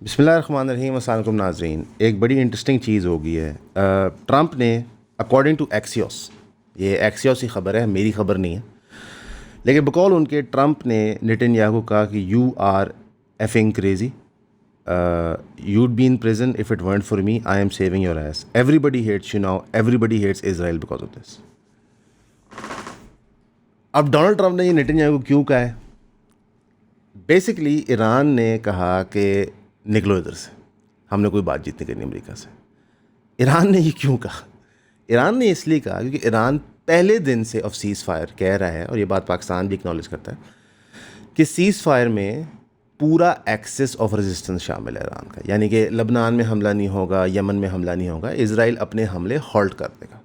बिस्मिल्लाहिर्रहमानिर्रहीम। अस्सलाम वालेकुम नाज़रीन। एक बड़ी इंटरेस्टिंग चीज़ हो गई है। ट्रंप ने अकॉर्डिंग टू एक्सियोस, ये एक्सियोस की ख़बर है, मेरी ख़बर नहीं है, लेकिन बकौल उनके ट्रंप ने नेतन्याहू को कहा कि you are effing crazy, you'd be in prison if it weren't for me, I am saving your ass, everybody hates you now, everybody hates Israel because of this. अब डोनाल्ड ट्रंप ने ये Netanyahu को क्यों कहा है? Basically Iran ने कहा कि निकलो इधर से, हमने कोई बातचीत नहीं करनी अमेरिका से। ईरान ने ये क्यों कहा? ईरान ने इसलिए कहा क्योंकि ईरान पहले दिन से ऑफ सीज़ फायर कह रहा है, और ये बात पाकिस्तान भी एक्नॉलेज करता है कि सीज़ फायर में पूरा एक्सेस ऑफ रेजिस्टेंस शामिल है ईरान का, यानी कि लबनान में हमला नहीं होगा, यमन में हमला नहीं होगा, इज़राइल अपने हमले हॉल्ट कर देगा।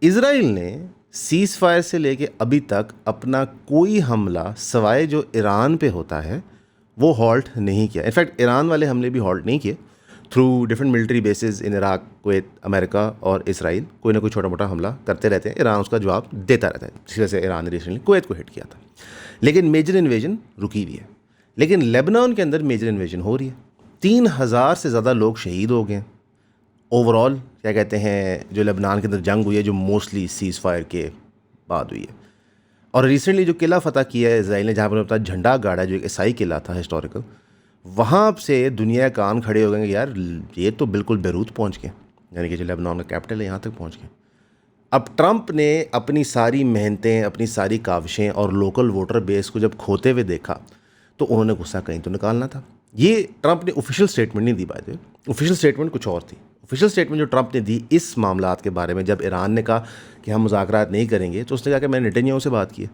इज़राइल ने सीज़ फायर से लेके अभी तक अपना कोई हमला सवाए जो ईरान पे होता है वो हॉल्ट नहीं किया। इनफैक्ट ईरान वाले हमले भी हॉल्ट नहीं किए। Through different military bases in Iraq, Kuwait, America और इसराइल कोई ना कोई छोटा मोटा हमला करते रहते हैं, ईरान उसका जवाब देता रहता है। जिस तरह से ईरान ने रिसेंटली कुवैत को हिट किया था, लेकिन मेजर इन्वेजन रुकी हुई है। लेकिन लेबनान के अंदर मेजर इन्वेजन हो रही है। 3,000 से ज़्यादा लोग शहीद हो गए हैं ओवरऑल, क्या कहते हैं, जो लेबनान के अंदर जंग हुई है, जो मोस्टली सीज़ फायर के बाद हुई है। और रिसेंटली जो किला फतह किया है इसराइल ने, जहाँ पर अपना झंडा गाड़ा, जो एक ईसाई किला था हिस्टोरिकल, वहाँ से दुनिया कान खड़े हो गए कि यार ये तो बिल्कुल बेरूत पहुँच गए, यानी कि जो लेबनान का कैपिटल है यहाँ तक पहुँच गए। अब ट्रंप ने अपनी सारी मेहनतें, अपनी सारी काविशें और लोकल वोटर बेस को जब खोते हुए देखा तो उन्होंने गुस्सा कहीं तो निकालना था। ये ट्रंप ने ऑफिशियल स्टेटमेंट नहीं दी, by the way, official statement कुछ और थी। ऑफिशियल स्टेटमेंट जो ट्रंप ने दी इस मामलात के बारे में, जब ईरान ने कहा कि हम मुज़ाकरात नहीं करेंगे, तो उसने कहा कि मैंने नेतन्याहू से बात की है,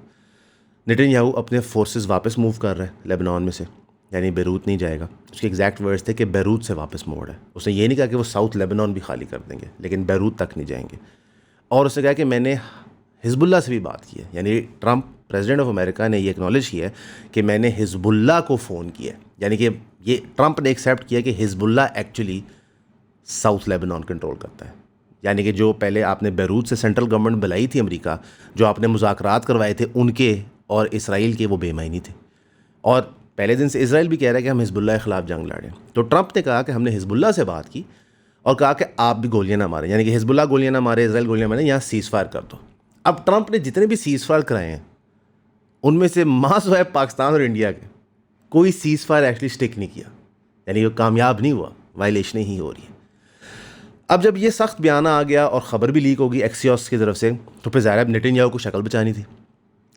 नेतन्याहू अपने फोर्सेस वापस मूव कर रहे हैं लेबनान में से, यानी बेरूत नहीं जाएगा। उसके एग्जैक्ट वर्ड्स थे कि बेरूत से वापस मोड़ है। उसने ये नहीं कहा कि वो साउथ लेबनान भी खाली कर देंगे, लेकिन बेरूत तक नहीं जाएंगे। और उसने कहा कि मैंने हिजबुल्ला से भी बात की है, यानी ट्रंप प्रेसिडेंट ऑफ अमेरिका ने ये एक्नॉलेज किया है कि मैंने हिजबुल्ला को फ़ोन किया, यानी कि ये ट्रंप ने एक्सेप्ट किया कि Hezbollah actually south Lebanon control करता है। यानी कि जो पहले आपने बेरूत से सेंट्रल गवर्नमेंट बुलाई थी अमेरिका, जो आपने मुज़ाकरात करवाए थे उनके और इसराइल के, वो बेमायनी थे। और पहले दिन से इसराइल भी कह रहा है कि हम हिजबुल्ला के ख़िलाफ़ जंग लड़ें। तो ट्रंप ने कहा कि हमने हिजबुल्ला से बात की और कहा कि आप भी गोलियां ना मारें, यानी कि हिजबुल्ला गोलियां ना मारे, इसराइल गोलियां मारे, यहाँ सीज़ फायर कर दो। अब ट्रंप ने जितने भी सीज़ फायर कराए हैं उनमें से मास है पाकिस्तान और इंडिया के, कोई सीज़ फायर एक्चुअली स्टिक नहीं किया, यानी वो कामयाब नहीं हुआ, वायलेशनें ही हो रही हैं। अब जब ये सख्त बयान आ गया और ख़बर भी लीक होगी एक्सियोस की तरफ से, तो फिर ज़ाहिर है नेतन्याहू को शक्ल बचानी थी।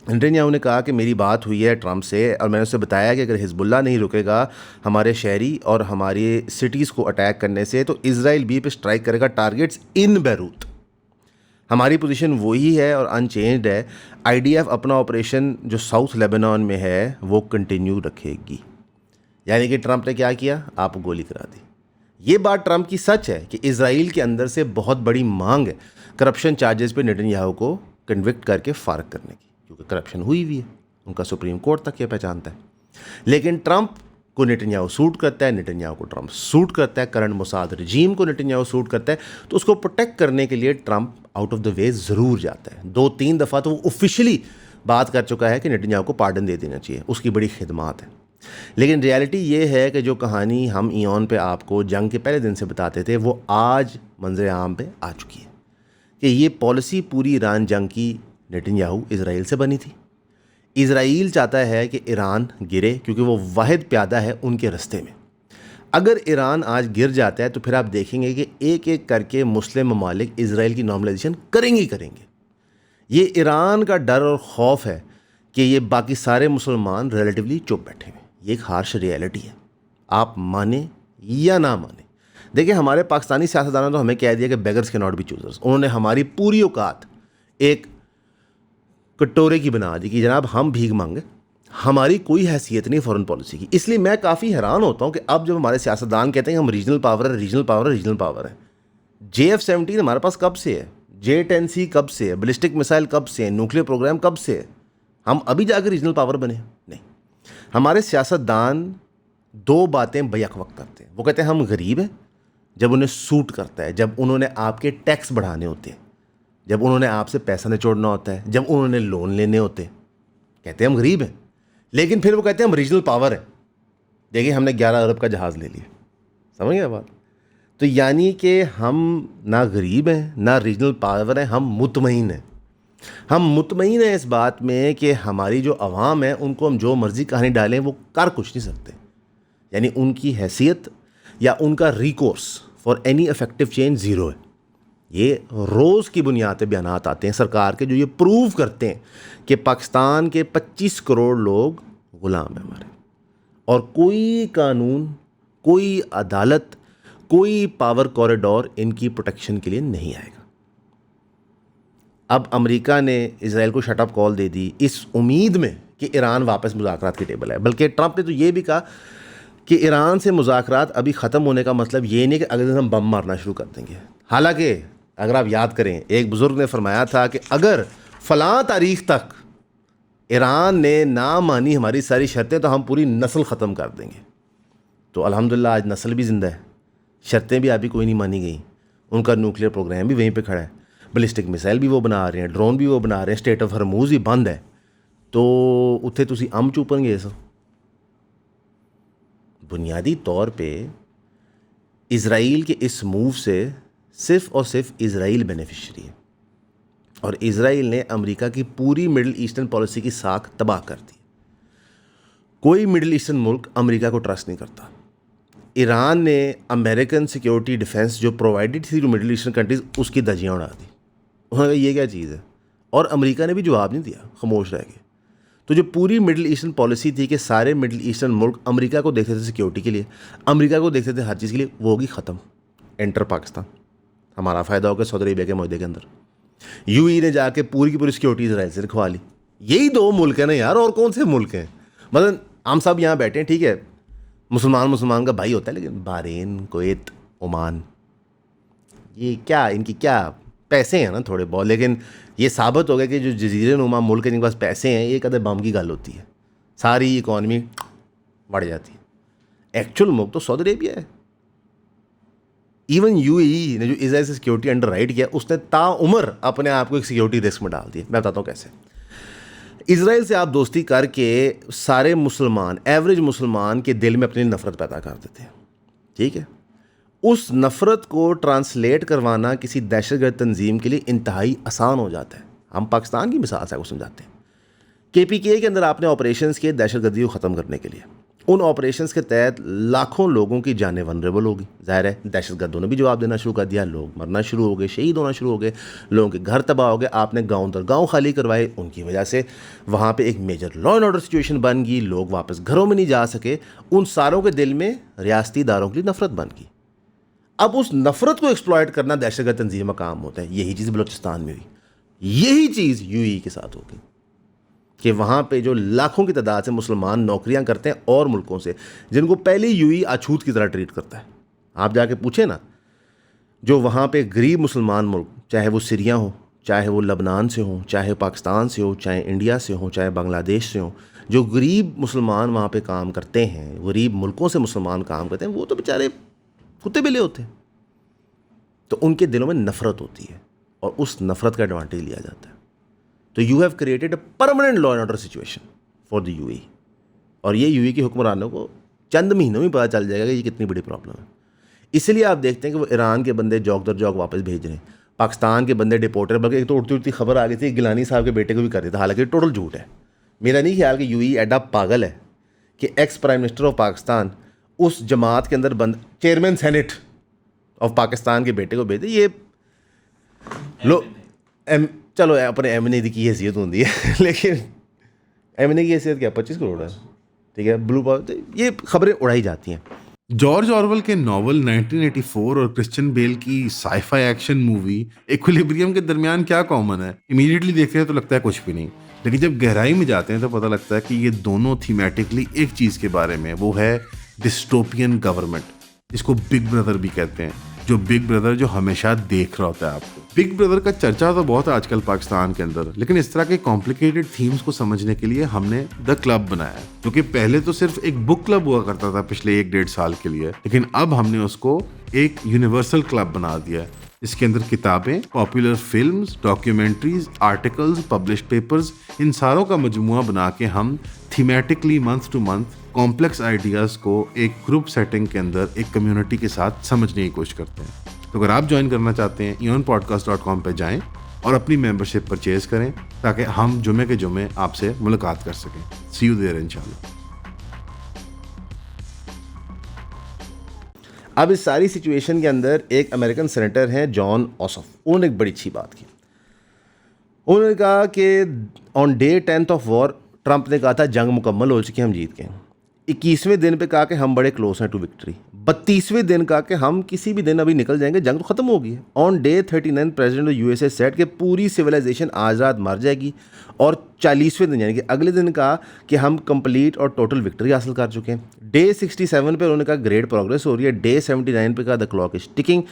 नेतन्याहू ने कहा कि मेरी बात हुई है ट्रंप से और मैंने उससे बताया कि अगर हिजबुल्ला नहीं रुकेगा हमारे शहरी और हमारी सिटीज़ को अटैक करने से, तो इज़राइल भी पे स्ट्राइक करेगा टारगेट्स इन बेरूत। हमारी पोजीशन वही है और अनचेंज्ड है। आईडीएफ अपना ऑपरेशन जो साउथ लेबनान में है वो कंटिन्यू रखेगी। यानी कि ट्रंप ने क्या किया, आप गोली करा दी। ये बात ट्रंप की सच है कि इज़राइल के अंदर से बहुत बड़ी मांग है करप्शन चार्जेस पे नेतन्याहू को कन्विक्ट करके फारग करने की, क्योंकि करप्शन हुई हुई है, उनका सुप्रीम कोर्ट तक ये पहचानता है। लेकिन ट्रंप को नेतन्याहू सूट करता है, नेतन्याहू को ट्रंप सूट करता है, करंट मोसाद रजीम को नेतन्याहू सूट करता है, तो उसको प्रोटेक्ट करने के लिए Trump out of the way ज़रूर जाता है। 2-3 दफ़ा तो वो ऑफिशियली बात कर चुका है कि नेतन्याहू को पार्डन दे देना चाहिए, उसकी बड़ी खिदमात है। लेकिन रियलिटी ये है कि जो कहानी हम ईऑन पे आपको जंग के पहले दिन से बताते थे, वो आज मंजर आम पे आ चुकी है कि ये पॉलिसी पूरी ईरान जंग की नेतन्याहू इज़राइल से बनी थी। इज़राइल चाहता है कि ईरान गिरे क्योंकि वो वाहिद प्यादा है उनके रास्ते में। अगर ईरान आज गिर जाता है तो फिर आप देखेंगे कि एक एक करके मुस्लिम ममालिक इज़राइल की नॉर्मलाइजेशन करेंगे ही करेंगे। ये ईरान का डर और खौफ है कि ये बाकी सारे मुसलमान रिलेटिवली चुप बैठे हुए। ये एक हार्श रियलिटी है, आप माने या ना माने। देखिए, हमारे पाकिस्तानी सियासतदानों ने तो हमें कह दिया कि beggars can not be choosers. उन्होंने हमारी पूरी औकात एक कटोरे की बना दी कि जनाब हम भीख मांगे, हमारी कोई हैसियत नहीं फॉरेन पॉलिसी की। इसलिए मैं काफ़ी हैरान होता हूँ कि अब जब हमारे सियासतदान कहते हैं हम रीजनल पावर है, रीजनल पावर है, रीजनल पावर है। JF-17 हमारे पास कब से है, J-10C कब से है, बैलिस्टिक मिसाइल कब से है, न्यूक्लियर प्रोग्राम कब से है, हम अभी जाकर रीजनल पावर बने? नहीं। हमारे सियासतदान दो बातें बैक वक्त करते हैं। वो कहते हैं हम गरीब हैं जब उन्हें सूट करता है, जब उन्होंने आपके टैक्स बढ़ाने होते हैं, जब उन्होंने आपसे पैसा निचोड़ना होता है, जब उन्होंने लोन लेने होते हैं, कहते हैं हम गरीब हैं। लेकिन फिर वो कहते हैं हम रीजनल पावर है। देखिए हमने 11 अरब का जहाज़ ले लिया, समझ गए बात। तो यानी कि हम ना गरीब हैं ना रीजनल पावर हैं, हम मुतमईन हैं। हम मुतमईन हैं इस बात में कि हमारी जो अवाम है उनको हम जो मर्ज़ी कहानी डालें वो कर कुछ नहीं सकते, यानी उनकी हैसियत या उनका recourse for any effective change zero है। ये रोज़ की बुनियाद पे बयानात आते हैं सरकार के जो ये प्रूव करते हैं कि पाकिस्तान के 25 करोड़ लोग ग़ुलाम हैं हमारे, और कोई कानून, कोई अदालत, कोई पावर कॉरिडोर इनकी प्रोटेक्शन के लिए नहीं आएगा। अब अमेरिका ने इजराइल को शट अप कॉल दे दी इस उम्मीद में कि ईरान वापस मुज़ाकरात की टेबल है, बल्कि ट्रंप ने तो ये भी कहा कि ईरान से मुज़ाकरात अभी ख़त्म होने का मतलब ये नहीं कि अगले दिन हम बम मारना शुरू कर देंगे। हालांकि अगर आप याद करें, एक बुज़ुर्ग ने फरमाया था कि अगर फ़लाँ तारीख़ तक ईरान ने ना मानी हमारी सारी शर्तें तो हम पूरी नस्ल ख़त्म कर देंगे। तो अल्हम्दुलिल्लाह आज नस्ल भी ज़िंदा है, शर्तें भी अभी कोई नहीं मानी गई, उनका न्यूक्लियर प्रोग्राम भी वहीं पे खड़ा है, बैलिस्टिक मिसाइल भी वो बना रहे हैं, ड्रोन भी वो बना रहे हैं, स्टेट ऑफ हरमूज़ भी बंद है। तो उत्थे तुसी अम चूपणगे इस बुनियादी तौर पे इज़राइल के इस मूव से सिर्फ़ और सिर्फ इज़राइल बेनिफिशरी है, और इज़राइल ने अमेरिका की पूरी मिडिल ईस्टर्न पॉलिसी की साख तबाह कर दी। कोई मिडिल ईस्टर्न मुल्क अमेरिका को ट्रस्ट नहीं करता। ईरान ने अमेरिकन सिक्योरिटी डिफेंस जो प्रोवाइडेड थी टू मिडिल ईस्टर्न कंट्रीज़ उसकी धज्जियाँ उड़ा दी। उन्होंने कहा ये क्या चीज़ है, और अमेरिका ने भी जवाब नहीं दिया, खामोश रह गए। तो जो पूरी मिडिल ईस्टर्न पॉलिसी थी कि सारे मिडिल ईस्टर्न मुल्क अमेरिका को देखते थे सिक्योरिटी के लिए, अमेरिका को देखते थे हर चीज़ के लिए, वो होगी ख़त्म। एंटर पाकिस्तान, हमारा फ़ायदा हो गया सऊदी अरेबिया के मुद्दे के अंदर। यूएई ने जाके पूरी की पूरी सिक्योरिटी इजराइल से रखवा ली। यही दो मुल्क हैं ना यार, और कौन से मुल्क हैं? मतलब हम सब यहाँ बैठे हैं, ठीक है, मुसलमान का भाई होता है, लेकिन बहरीन, कुवैत, ओमान, ये क्या इनकी क्या पैसे हैं ना थोड़े बहुत, लेकिन ये साबित हो गया कि जो जजीरे नुमा मुल्क है जिनके पास पैसे हैं, ये कदे बम की गल होती है, सारी इकॉनमी बढ़ जाती है। एक्चुअल मुल्क तो सऊदी अरेबिया है। इवन यूएई ने जो इजराइल से सिक्योरिटी अंडर राइट किया, उसने ताउम्र अपने आप को एक सिक्योरिटी रिस्क में डाल दिया। मैं बताता हूँ कैसे। इजराइल से आप दोस्ती करके सारे मुसलमान, एवरेज मुसलमान के दिल में अपनी नफ़रत पैदा कर देते हैं, ठीक है। उस नफ़रत को ट्रांसलेट करवाना किसी दहशतगर्द तंजीम के लिए इंतहाई आसान हो जाता है। हम पाकिस्तान की मिसाल से आपको समझाते हैं। KPK के अंदर आपने ऑपरेशंस किए दहशतगर्दी को ख़त्म करने के लिए। उन ऑपरेशंस के तहत लाखों लोगों की जानें वनरेबल होगी। ज़ाहिर है दहशतगर्दों ने भी जवाब देना शुरू कर दिया, लोग मरना शुरू हो गए, शहीद होना शुरू हो गए, लोगों के घर तबाह हो गए। आपने गाँव दर गाँव खाली करवाए, उनकी वजह से वहाँ पे एक major law and order situation बन गई, लोग वापस घरों में नहीं जा सके। उन सारों के दिल में रियासती इदारों के लिए नफ़रत बन गई। अब उस नफ़रत को एक्सप्लॉयट करना दहशतगर्द तंजीम का काम होता है। यही चीज़ बलूचिस्तान में हुई, यही चीज़ यूएई के साथ हो गई कि वहाँ पे जो लाखों की तादाद से मुसलमान नौकरियाँ करते हैं और मुल्कों से, जिनको पहले यूएई अछूत की तरह ट्रीट करता है। आप जाके पूछे ना, जो वहाँ पे गरीब मुसलमान मुल्क, चाहे वो सीरिया हो, चाहे वो लबनान से हो, चाहे पाकिस्तान से हो, चाहे इंडिया से हो, चाहे बांग्लादेश से हो, जो गरीब मुसलमान वहाँ पे काम करते हैं, गरीब मुल्कों से मुसलमान काम करते हैं, वो तो बेचारे कुत्ते बिल्ले होते हैं। तो उनके दिलों में नफ़रत होती है और उस नफ़रत का एडवांटेज लिया जाता है। तो you have created a permanent law and order situation for the UAE, और ये यूएई के हुक्मरानों को चंद महीनों में पता चल जाएगा कि ये कितनी बड़ी प्रॉब्लम है। इसलिए आप देखते हैं कि वो ईरान के बंदे जौक दर जौक वापस भेज रहे हैं, पाकिस्तान के बंदे डिपोर्टर, बल्कि एक तो उड़ती उड़ती खबर आ गई थी गिलानी साहब के बेटे को भी कर दिया था, हालांकि टोटल झूठ है। मेरा नहीं ख्याल कि यूएई एडा पागल है कि ex prime minister of Pakistan उस जमात के अंदर बंद चेयरमैन सेनेट ऑफ पाकिस्तान के बेटे को भेज दे। ये लो चलो अपने एमएनए की हैसियत होती है, लेकिन एमएनए की हैसियत क्या 25 करोड़ है, ठीक है, ब्लू पावर, ये खबरें उड़ाई जाती हैं। जॉर्ज ऑरवेल के नॉवल 1984 और क्रिश्चियन बेल की साइफाई एक्शन मूवी इक्विलिब्रियम के दरमियान क्या कॉमन है? इमीडिएटली देखते हैं तो लगता है कुछ भी नहीं, लेकिन जब गहराई में जाते हैं तो पता लगता है कि ये दोनों थीमेटिकली एक चीज़ के बारे में, वो है डिस्टोपियन गवर्नमेंट, जिसको बिग ब्रदर भी कहते हैं। जो बिग ब्रदर जो हमेशा देख रहा होता है आपको। बिग ब्रदर का चर्चा तो बहुत है आजकल पाकिस्तान के अंदर, लेकिन इस तरह के कॉम्प्लिकेटेड थीम्स को समझने के लिए हमने द क्लब बनाया है, क्योंकि पहले तो सिर्फ एक बुक क्लब हुआ करता था पिछले 1-1.5 साल के लिए, लेकिन अब हमने उसको एक यूनिवर्सल क्लब बना दिया है, इसके अंदर किताबें, popular films, documentaries, articles, published papers, इन सारों का मजमुआ बना के हम thematically month to month complex ideas को एक ग्रुप सेटिंग के अंदर एक कम्युनिटी के साथ समझने की कोशिश करते हैं। तो अगर आप ज्वाइन करना चाहते हैं eonpodcast.com पे जाएं और अपनी मेंबरशिप परचेज करें ताकि हम जुमे के जुमे आपसे मुलाकात कर सकें। सी यू देयर इंशाल्लाह। अब इस सारी सिचुएशन के अंदर एक अमेरिकन सेनेटर हैं जॉन ऑसफ, उन्होंने एक बड़ी अच्छी बात की। उन्होंने कहा कि on day 10th of war Trump ने कहा था जंग मुकम्मल हो चुकी है, हम जीत गए। 21वें दिन पे कहा कि हम बड़े क्लोज हैं टू विक्ट्री। 32वें दिन कहा कि हम किसी भी दिन अभी निकल जाएंगे, जंग तो ख़त्म हो गई है। On day 39 president of USA set कि पूरी सिविलाइजेशन आज रात मर जाएगी। और 40वें दिन यानी कि अगले दिन कहा कि हम कंप्लीट और टोटल विक्ट्री हासिल कर चुके हैं। डे 67 पे उन्होंने कहा ग्रेट प्रोग्रेस हो रही है। डे 79 पे कहा द क्लॉक इज टिकिंग।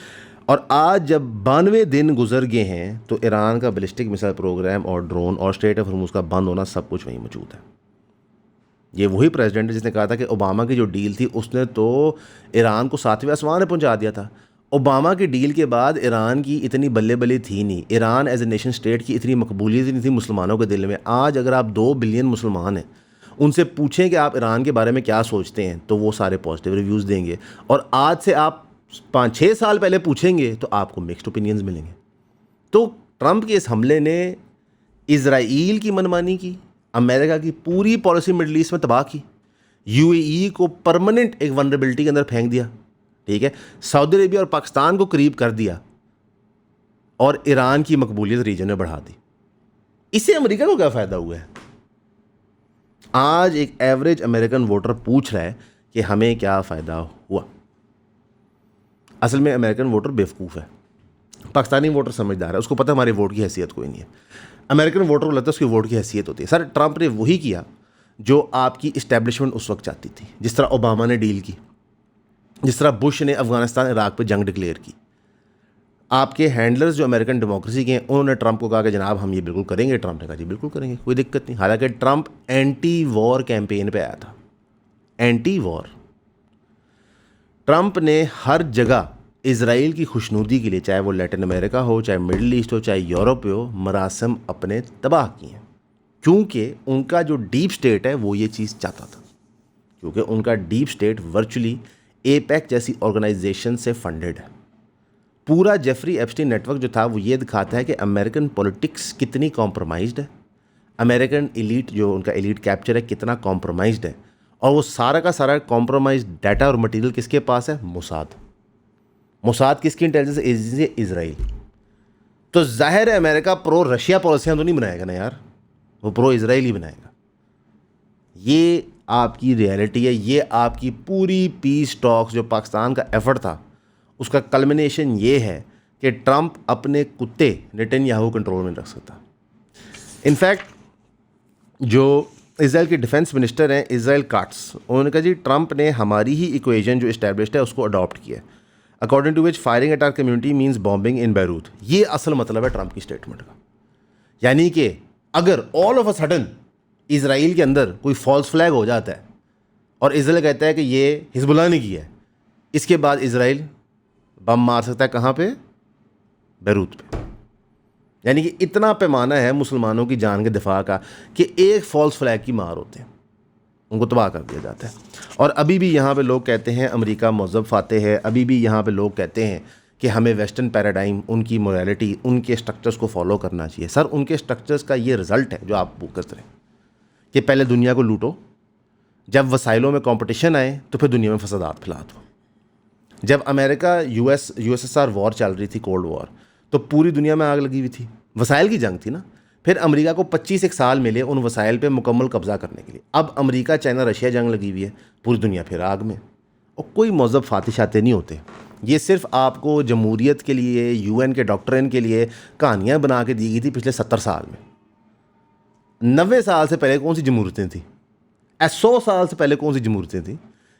और आज जब 92वें दिन गुजर गए हैं तो ईरान का बैलिस्टिक मिसाइल प्रोग्राम और ड्रोन और स्ट्रेट ऑफ हॉर्मुज़ का बंद होना सब कुछ वहीं मौजूद है। ये वही प्रेसिडेंट है जिसने कहा था कि ओबामा की जो डील थी उसने तो ईरान को 7वें आसमान में पहुंचा दिया था। ओबामा की डील के बाद ईरान की इतनी बल्ले बल्ले थी नहीं, Iran as a nation state की इतनी मकबूलियत नहीं थी मुसलमानों के दिल में। आज अगर आप 2 बिलियन मुसलमान हैं, उनसे पूछें कि आप ईरान के बारे में क्या सोचते हैं तो वो सारे पॉजिटिव रिव्यूज़ देंगे। और आज से आप 5-6 साल पहले पूछेंगे तो आपको मिक्स्ड ओपिनियंस मिलेंगे। तो ट्रंप के इस हमले ने इजराइल की मनमानी की, अमेरिका की पूरी पॉलिसी मिडल ईस्ट में तबाह की, यूएई को परमानेंट एक वनरेबिलिटी के अंदर फेंक दिया, ठीक है, सऊदी अरेबिया और पाकिस्तान को करीब कर दिया और ईरान की मकबूलियत रीजन में बढ़ा दी। इससे अमेरिका को क्या फ़ायदा हुआ है? आज एक एवरेज अमेरिकन वोटर पूछ रहा है कि हमें क्या फ़ायदा हुआ। असल में अमेरिकन वोटर बेवकूफ़ है, पाकिस्तानी वोटर समझदार है, उसको पता है हमारे वोट की हैसियत कोई नहीं है। अमेरिकन वोटर को लगता है उसकी वोट की हैसियत होती है। सर ट्रंप ने वही किया जो आपकी इस्टेब्लिशमेंट उस वक्त चाहती थी, जिस तरह ओबामा ने डील की, जिस तरह बुश ने अफगानिस्तान इराक पे जंग डिक्लेयर की। आपके हैंडलर्स जो अमेरिकन डेमोक्रेसी के हैं उन्होंने ट्रंप को कहा कि जनाब हम ये बिल्कुल करेंगे। ट्रंप ने कहा जी बिल्कुल करेंगे, कोई दिक्कत नहीं। हालांकि ट्रंप एंटी वॉर कैंपेन पे आया था, एंटी वॉर। ट्रंप ने हर जगह इजराइल की खुशनुदी के लिए, चाहे वो लैटिन अमेरिका हो, चाहे मिडल ईस्ट हो, चाहे यूरोप हो, मरासम अपने तबाह किए हैं। क्योंकि उनका जो डीप स्टेट है वो ये चीज़ चाहता था, क्योंकि उनका डीप स्टेट वर्चुअली एपेक जैसी ऑर्गेनाइजेशन से फंडेड है। पूरा जेफरी एप्स्टीन नेटवर्क जो था वो ये दिखाता है कि अमेरिकन पॉलिटिक्स कितनी कॉम्प्रोमाइज्ड है, अमेरिकन एलीट जो उनका एलीट कैप्चर है कितना कॉम्प्रोमाइज्ड है। और वो सारा का सारा कॉम्प्रोमाइज्ड डाटा और मटेरियल किसके पास है? मोसाद। मोसाद किसकी इंटेलिजेंस एजेंसी? इजराइल। तो जाहिर है अमेरिका प्रो रशिया पॉलिसियाँ तो नहीं बनाएगा ना यार, वो प्रो इजराइल ही बनाएगा। ये आपकी रियलिटी है, ये आपकी पूरी पीस टॉक्स जो पाकिस्तान का एफर्ट था उसका कल्मिनेशन ये है कि ट्रंप अपने कुत्ते नेतन्याहू कंट्रोल में रख सकता। इनफैक्ट जो इजराइल के डिफेंस मिनिस्टर हैं इजराइल काट्स, उन्होंने कहा जी ट्रंप ने हमारी ही इक्वेशन जो इस्टेब्लिश्ड है उसको अडॉप्ट किया, according to which firing at our community means bombing in Beirut. ये असल मतलब है ट्रंप की स्टेटमेंट का। यानी कि अगर all of a sudden Israel के अंदर कोई फॉल्स फ्लैग हो जाता है और इजराइल कहता है कि ये हिजबुल्लाह ने किया है, इसके बाद इजराइल बम मार सकता है कहाँ पे? बैरूत पे। यानी कि इतना पैमाना है मुसलमानों की जान के दिफा का कि एक फॉल्स फ्लैग की मार होते हैं, उनको तबाह कर दिया जाता है। और अभी भी यहाँ पे लोग कहते हैं अमेरिका मज़हब फाते है, अभी भी यहाँ पे लोग कहते हैं कि हमें वेस्टर्न पैराडाइम, उनकी मोरालिटी, उनके स्ट्रक्चर्स को फॉलो करना चाहिए। सर उनके स्ट्रक्चर्स का ये रिज़ल्ट है जो आप वो करते रहे कि पहले दुनिया को लूटो, जब वसाइलों में कंपटीशन आए तो फिर दुनिया में फसादात फैला दो। जब अमेरिका यूएसएसआर वॉर चल रही थी, कोल्ड वॉर, तो पूरी दुनिया में आग लगी हुई थी, वसाइल की जंग थी ना। फिर अमेरिका को 25 साल मिले उन वसाइल पे मुकम्मल कब्जा करने के लिए। अब अमेरिका चाइना रशिया जंग लगी हुई है, पूरी दुनिया फिर आग में। और कोई मज़हब फाते शाते नहीं होते, ये सिर्फ आपको जमहूरियत के लिए, यूएन के डॉक्ट्रिन के लिए कहानियाँ बना के दी गई थी पिछले 70 साल में। 90 साल से पहले कौन सी जमहूरियतें थी? 100 साल से पहले कौन सी जमहूरियतें थी?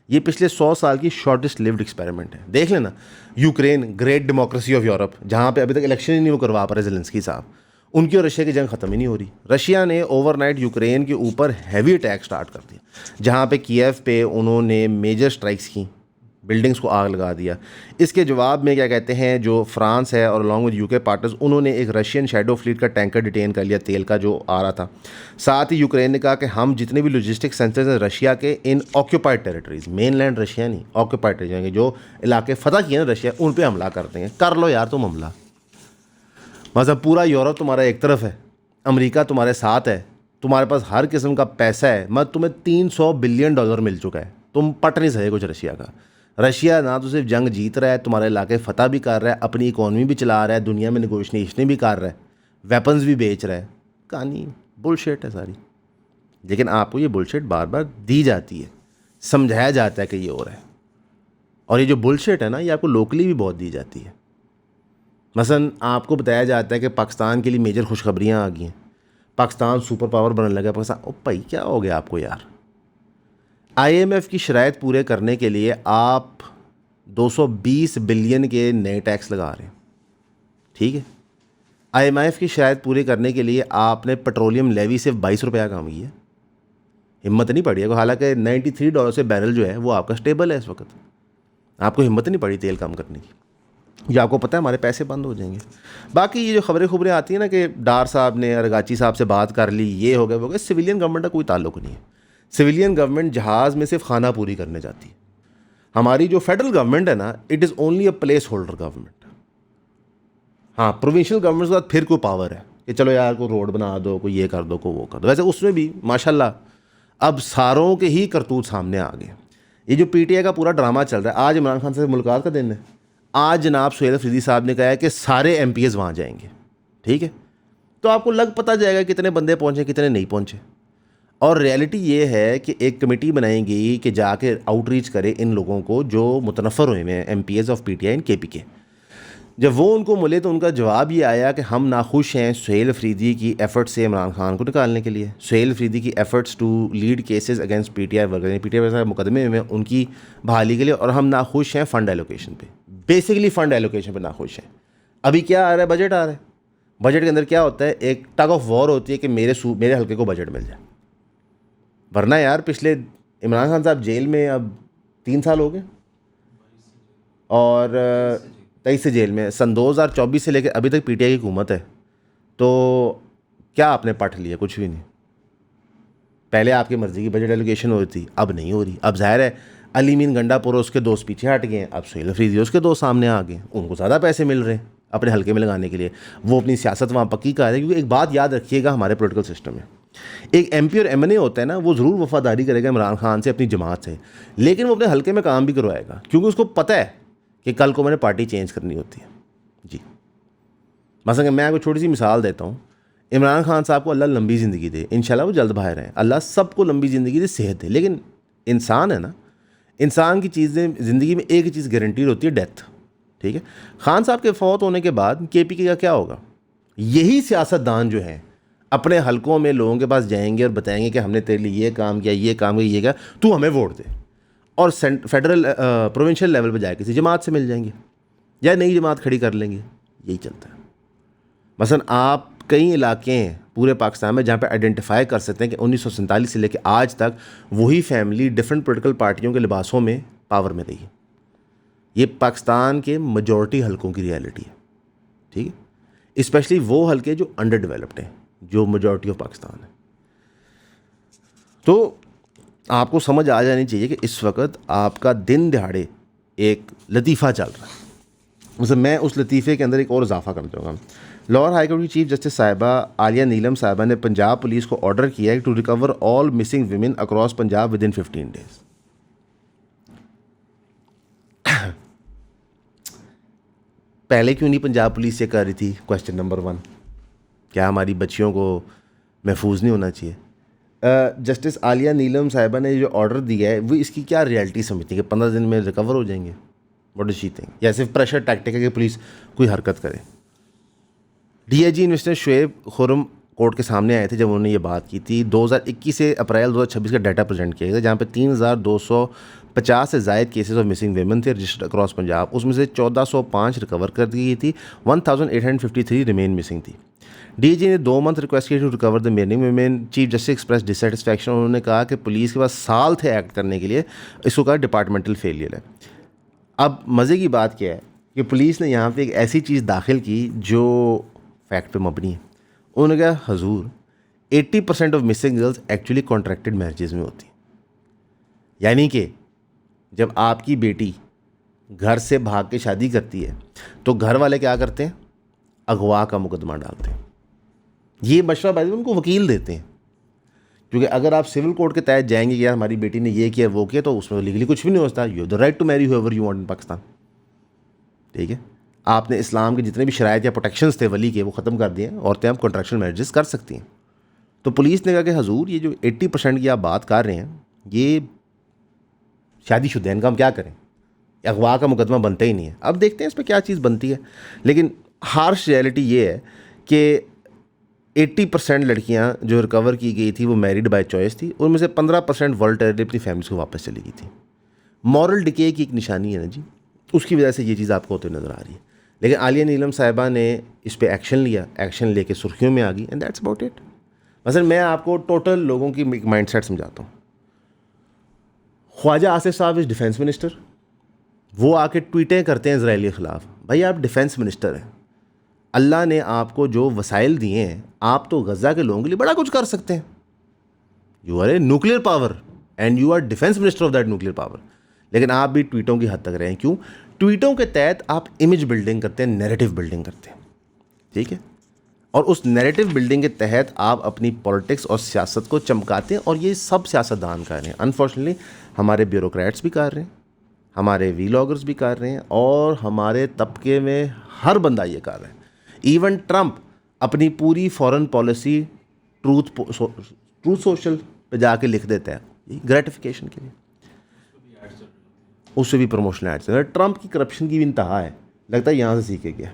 ये पिछले 100 साल की शॉर्टेस्ट लिव्ड एक्सपेरिमेंट है। देख लेना, Ukraine great democracy of Europe, जहाँ पे अभी तक इलेक्शन ही नहीं वो करवा पा रहे ज़ेलेंस्की साहब, उनकी और रशिया की जंग ख़त्म ही नहीं हो रही। रशिया ने ओवरनाइट यूक्रेन के ऊपर हैवी अटैक स्टार्ट कर दिया, जहाँ पे कीव पे उन्होंने मेजर स्ट्राइक्स की, बिल्डिंग्स को आग लगा दिया। इसके जवाब में क्या कहते हैं, जो फ्रांस है और अलॉन्ग विद यूके पार्टनर्स, उन्होंने एक रशियन शैडो फ्लीट का टैंकर डिटेन कर लिया तेल का जो आ रहा था। साथ ही यूक्रेन ने कहा कि हम जितने भी लॉजिस्टिक सेंटर्स हैं रशिया के इन ऑक्यूपाइड टेरिटरीज, मेनलैंड रशिया नहीं, ऑक्यूपाइड टेरिटरी जो इलाके फतह किए ना रशिया, उन पर हमला कर देंगे। कर लो यार तुम हमला, मतलब पूरा यूरोप तुम्हारा एक तरफ है, अमेरिका तुम्हारे साथ है, तुम्हारे पास हर किस्म का पैसा है, मतलब तुम्हें $300 बिलियन मिल चुका है, तुम पट नहीं सके कुछ रशिया का। रशिया ना तो सिर्फ जंग जीत रहा है, तुम्हारे इलाके फतह भी कर रहा है, अपनी इकोनॉमी भी चला रहा है, दुनिया में नेगोशिएशन भी कर रहा है, वेपन्स भी बेच रहा है। कहानी बुलशिट है सारी, लेकिन आपको ये बुलशिट बार बार दी जाती है, समझाया जाता है कि ये हो रहा है। और ये जो बुलशिट है ना, ये आपको लोकली भी बहुत दी जाती है। मसलन आपको बताया जाता है कि पाकिस्तान के लिए मेजर खुशखबरियाँ आ गई हैं, पाकिस्तान सुपर पावर बनने लगा। पाकिस्तान, ओ भाई क्या हो गया आपको यार? IMF की शराइत पूरे करने के लिए आप 220 बिलियन के नए टैक्स लगा रहे हैं, ठीक है। IMF की शराइत पूरे करने के लिए आपने पेट्रोलियम लेवी से ₹22 कम की है, हिम्मत नहीं पड़ी है। हालांकि $93 से बैरल जो है वो आपका स्टेबल है इस वक्त, आपको हिम्मत नहीं पड़ी तेल कम करने की। जो आपको पता है हमारे पैसे बंद हो जाएंगे। बाकी ये जो खबरें आती हैं ना कि डार साहब ने अरगाची साहब से बात कर ली, ये हो गया वो गया, सिविलियन गवर्नमेंट का कोई ताल्लुक नहीं है। सिविलियन गवर्नमेंट जहाज़ में सिर्फ खाना पूरी करने जाती है। हमारी जो फेडरल गवर्नमेंट है ना, it is only a place holder government. हाँ, प्रोविंशियल गवर्नमेंट के बाद फिर कोई पावर है कि चलो यार को रोड बना दो, कोई ये कर दो, को वो कर दो। वैसे उसमें भी माशाल्लाह अब सारों के ही करतूत सामने आ गए। ये जो PTI का पूरा ड्रामा चल रहा है, आज इमरान खान से मुलाकात का दिन है, आज जनाब सुहेल अफरीदी साहब ने कहा है कि सारे MPs वहाँ जाएंगे, ठीक है। तो आपको लग पता जाएगा कितने बंदे पहुँचे कितने नहीं पहुँचे। और रियलिटी ये है कि एक कमेटी बनाएंगी कि जाके आउटरीच करे इन लोगों को जो मुतनफ़र हुए हैं MPs of PTI and KPK। जब वो उनको मिले तो उनका जवाब ये आया कि हम नाखुश हैं सुहेल अफरीदी की एफ़र्ट से इमरान खान को निकालने के लिए, सुहेल अफरीदी की efforts to lead cases against PTI worker, PTI worker मुकदमे में उनकी बहाली के लिए, और हम नाखुश हैं फ़ंड एलोकेशन पे, बेसिकली फ़ंड एलोकेशन पे नाखुश हैं। अभी क्या आ रहा है, बजट आ रहा है, बजट के अंदर क्या होता है, एक टग ऑफ वॉर होती है कि मेरे हल्के को बजट मिल जाए। वरना यार पिछले इमरान खान साहब जेल में अब 3 साल हो गए, और 23 से जेल में, सन 2024 से लेकर अभी तक PTI की हुकूमत है। तो क्या आपने पढ़ लिया? कुछ भी नहीं। पहले आपकी मर्ज़ी की बजट एलोकेशन हो रही थी, अब नहीं हो रही। अब ज़ाहिर है अली मीन गंडापुर उसके दोस्त पीछे हट गए हैं, अब सुहेल अफरीदी उसके दोस्त सामने आ गए, उनको ज़्यादा पैसे मिल रहे हैं अपने हल्के में लगाने के लिए, वो अपनी सियासत वहाँ पक्की कर रहे हैं। क्योंकि एक बात याद रखिएगा, हमारे पॉलिटिकल सिस्टम में एक MP और MNA होता है ना, वो ज़रूर वफादारी करेगा इमरान खान से, अपनी जमात से, लेकिन वो अपने हल्के में काम भी करवाएगा, क्योंकि उसको पता है कि कल को मैंने पार्टी चेंज करनी होती है। जी, मसलन मैं आपको छोटी सी मिसाल देता हूँ। इमरान खान साहब को अल्लाह लंबी ज़िंदगी दे, इंशाल्लाह वो जल्द बाहर हैं, अल्लाह सबको लंबी ज़िंदगी दे, सेहत दे। लेकिन इंसान है ना, इंसान की चीज़ें ज़िंदगी में एक ही चीज़ गारंटीड होती है, डेथ, ठीक है। खान साहब के फौत होने के बाद KPK का क्या होगा? यही सियासतदान जो हैं अपने हलकों में लोगों के पास जाएंगे और बताएंगे कि हमने तेरे लिए ये काम किया, ये काम किया, ये किया, तू हमें वोट दे, और फेडरल प्रोविंशियल लेवल पर जाए किसी जमात से मिल जाएंगे या नई जमात खड़ी कर लेंगे। यही चलता है। मसलन आप कई इलाके हैं पूरे पाकिस्तान में जहाँ पे आइडेंटिफाई कर सकते हैं कि 1947 से लेकर आज तक वही फैमिली डिफरेंट पॉलिटिकल पार्टियों के लिबासों में पावर में रही है। ये पाकिस्तान के मेजॉरिटी हलकों की रियलिटी है, ठीक है। स्पेशली वो हलके जो अंडर डेवलप्ड हैं, जो मेजॉरिटी ऑफ पाकिस्तान है। तो आपको समझ आ जानी चाहिए कि इस वक्त आपका दिन दिहाड़े एक लतीफ़ा चल रहा है। मतलब मैं उस लतीफ़े के अंदर एक और इजाफा करना चाहूँगा। लाहौर हाई कोर्ट की चीफ जस्टिस साहिबा आलिया नीलम साहिबा ने पंजाब पुलिस को ऑर्डर किया है to recover all missing women across Punjab within 15 days. पहले क्यों नहीं पंजाब पुलिस ये कर रही थी? क्वेश्चन नंबर 1, क्या हमारी बच्चियों को महफूज नहीं होना चाहिए? जस्टिस आलिया नीलम साहिबा ने जो ऑर्डर दिया है वो इसकी क्या रियलिटी समझती है कि 15 दिन में रिकवर हो जाएंगे? What do she think? या सिर्फ प्रेशर टैक्टिक है कि पुलिस कोई हरकत करे? DIG investor Shoaib Khurram court के सामने आए थे जब उन्होंने ये बात की थी। 2021 से अप्रैल 2026 का डाटा प्रेजेंट किया गया, जहाँ पे 3250 से ज़ायद केसेस ऑफ मिसिंग वेमेन थे रजिस्टर्ड अक्रॉस पंजाब। उसमें से 1405 रिकवर कर दी गई थी, 1853 रिमेन मिसिंग थी। DIG ने 2 मंथ रिक्वेस्ट की to recover the remaining women. Chief justice express dissatisfaction. उन्होंने कहा कि पुलिस के पास साल थे एक्ट करने के लिए, इसको कहा डिपार्टमेंटल फेलियर है। अब मज़े की बात क्या है कि पुलिस ने यहाँ पे एक ऐसी चीज़ दाखिल की जो फैक्ट पे मबनी है। उन्होंने कहा हजूर 80% of missing girls actually contracted marriages में होती हैं। यानी कि जब आपकी बेटी घर से भाग के शादी करती है तो घर वाले क्या करते हैं, अगवा का मुकदमा डालते हैं। ये मशवरा भाई उनको वकील देते हैं, क्योंकि अगर आप सिविल कोर्ट के तहत जाएंगे कि यार हमारी बेटी ने ये किया वो किया, तो उसमें लीगली कुछ भी नहीं होता। You have the right to marry whoever you want in Pakistan. ठीक है, आपने इस्लाम के जितने भी शराइत या प्रोटेक्शंस थे वली के वो ख़त्म कर दिए हैं, औरतें अब कॉन्ट्रैक्शनल मैरिजेस कर सकती हैं। तो पुलिस ने कहा कि हजूर ये जो 80% की आप बात कर रहे हैं ये शादीशुदा, इनका हम क्या करें, अगवा का मुकदमा बनता ही नहीं है। अब देखते हैं इस पर क्या चीज़ बनती है। लेकिन हार्श रियलिटी ये है कि 80% लड़कियां जो रिकवर की गई थी वो मैरिड बाय चॉइस थी, उनमें से 15% वॉलंटरली अपनी फैमिलीज को वापस चली गई थी। मॉरल डिके की एक निशानी है ना जी, उसकी वजह से ये चीज़ आपको होते नज़र आ रही है। लेकिन आलिया नीलम साहिबा ने इस पर एक्शन लिया, एक्शन लेके सुर्खियों में आ गई, एंड दैट्स अबाउट इट। मसलन मैं आपको टोटल लोगों की माइंड सेट समझाता हूँ। ख्वाजा आसिफ साहब इज़ डिफेंस मिनिस्टर, वो आके ट्वीटें करते हैं इजराइल के ख़िलाफ़। भाई आप डिफेंस मिनिस्टर हैं, अल्लाह ने आपको जो वसाइल दिए हैं, आप तो गज़ा के लोगों के लिए बड़ा कुछ कर सकते हैं। You are a nuclear power and you are defence minister of that nuclear power. लेकिन आप भी ट्वीटों की हद तक रहे हैं। क्यों? ट्वीटों के तहत आप इमेज बिल्डिंग करते हैं, नैरेटिव बिल्डिंग करते हैं। ठीक है, और उस नैरेटिव बिल्डिंग के तहत आप अपनी पॉलिटिक्स और सियासत को चमकाते हैं, और ये सब सियासतदान कर रहे हैं। अनफॉर्चुनेटली हमारे ब्यूरोक्रेट्स भी कर रहे हैं, हमारे वीलॉगर्स भी कर रहे हैं, और हमारे तबके में हर बंदा ये कर रहा है। इवन ट्रंप अपनी पूरी फॉरेन पॉलिसी ट्रूथ सोशल पे जाके लिख देता है ग्रेटिफिकेशन के लिए, उससे भी प्रमोशन एड्स है। ट्रंप की करप्शन की भी इंतहा है, लगता है यहाँ से सीखे गया।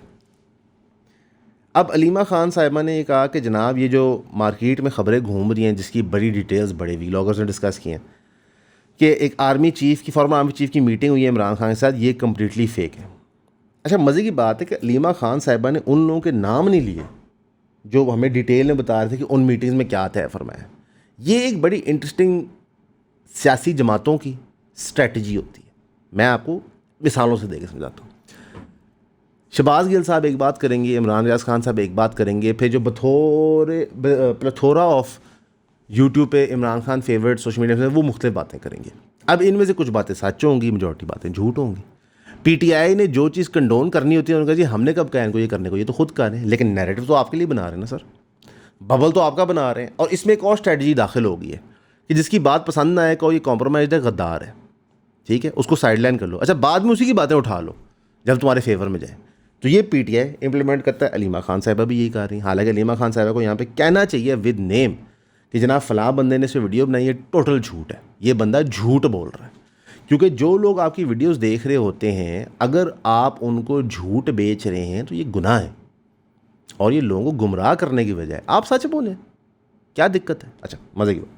अब अलीमा खान साहिबा ने ये कहा कि जनाब ये जो मार्केट में ख़बरें घूम रही हैं जिसकी बड़ी डिटेल्स बड़े वीलॉगर्स ने डिस्कस की हैं कि एक आर्मी चीफ़ की, फॉर्मर आर्मी चीफ़ की मीटिंग हुई है इमरान खान के साथ, ये कम्प्लीटली फेक है। अच्छा, मज़े की बात है कि अलीमा खान साहिबा ने उन लोगों के नाम नहीं लिए जो हमें डिटेल में बता रहे थे कि उन मीटिंग्स में क्या तय फरमाया। ये एक बड़ी इंटरेस्टिंग सियासी जमातों की स्ट्रेटजी होती है। मैं आपको मिसालों से देकर समझाता हूँ। शहबाज गिल साहब एक बात करेंगे, इमरान रियाज खान साहब एक बात करेंगे, फिर जो प्लेथोरा ऑफ यूट्यूब पे Imran Khan favourite social media पे वो मुख्तलिफ बातें करेंगे। अब इनमें से कुछ बातें सच होंगी, मेजॉरिटी बातें झूठ होंगी। पीटीआई ने जो चीज़ कंडोन करनी होती है उन्होंने कहा जी हमने कब कहा इनको ये करने को, ये तो खुद कर रहे हैं। लेकिन नैरेटिव तो आपके लिए बना रहे हैं ना सर, बबल तो आपका बना रहे हैं। और इसमें एक और स्ट्रैटेजी दाखिल हो गई है कि जिसकी बात पसंद ना आए को ये कॉम्प्रोमाइज है, गद्दार है। ठीक है, उसको साइडलाइन कर लो। अच्छा, बाद में उसी की बातें उठा लो जब तुम्हारे फेवर में जाए। तो ये पीटीआई इंप्लीमेंट करता है। अलीमा खान साहिबा भी यही कर रही हैं। हालांकि अलीमा खान साहिबा को यहाँ पे कहना चाहिए विद नेम कि जनाब फ़लाँ बंदे ने इस वीडियो बनाई है, टोटल झूठ है, ये बंदा झूठ बोल रहा है। क्योंकि जो लोग आपकी वीडियोस देख रहे होते हैं, अगर आप उनको झूठ बेच रहे हैं तो ये गुनाह है, और ये लोगों को गुमराह करने की वजह है आप सच बोलें, क्या दिक्कत है। अच्छा, मज़े की बात,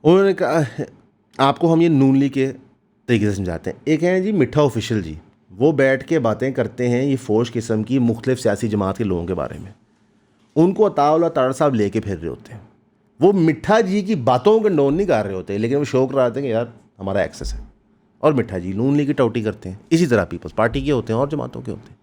उन्होंने कहा आपको हम ये नून लीग के तरीके से समझाते हैं। एक है जी मिठा ऑफिशियल जी, वो बैठ के बातें करते हैं ये फोश किस्म की मुख्तलिफ सियासी जमात के लोगों के बारे में, उनको अताउल्लाह तारड़ साहब लेके फिर रहे होते हैं। वो मिठा जी की बातों को कंडोन नहीं कर रहे होते, लेकिन वो शौक रहा हैं कि यार हमारा एक्सेस है, और मिठा जी नून लीग की टौटी करते हैं। इसी तरह पीपल्स पार्टी के होते हैं और जमातों के होते हैं।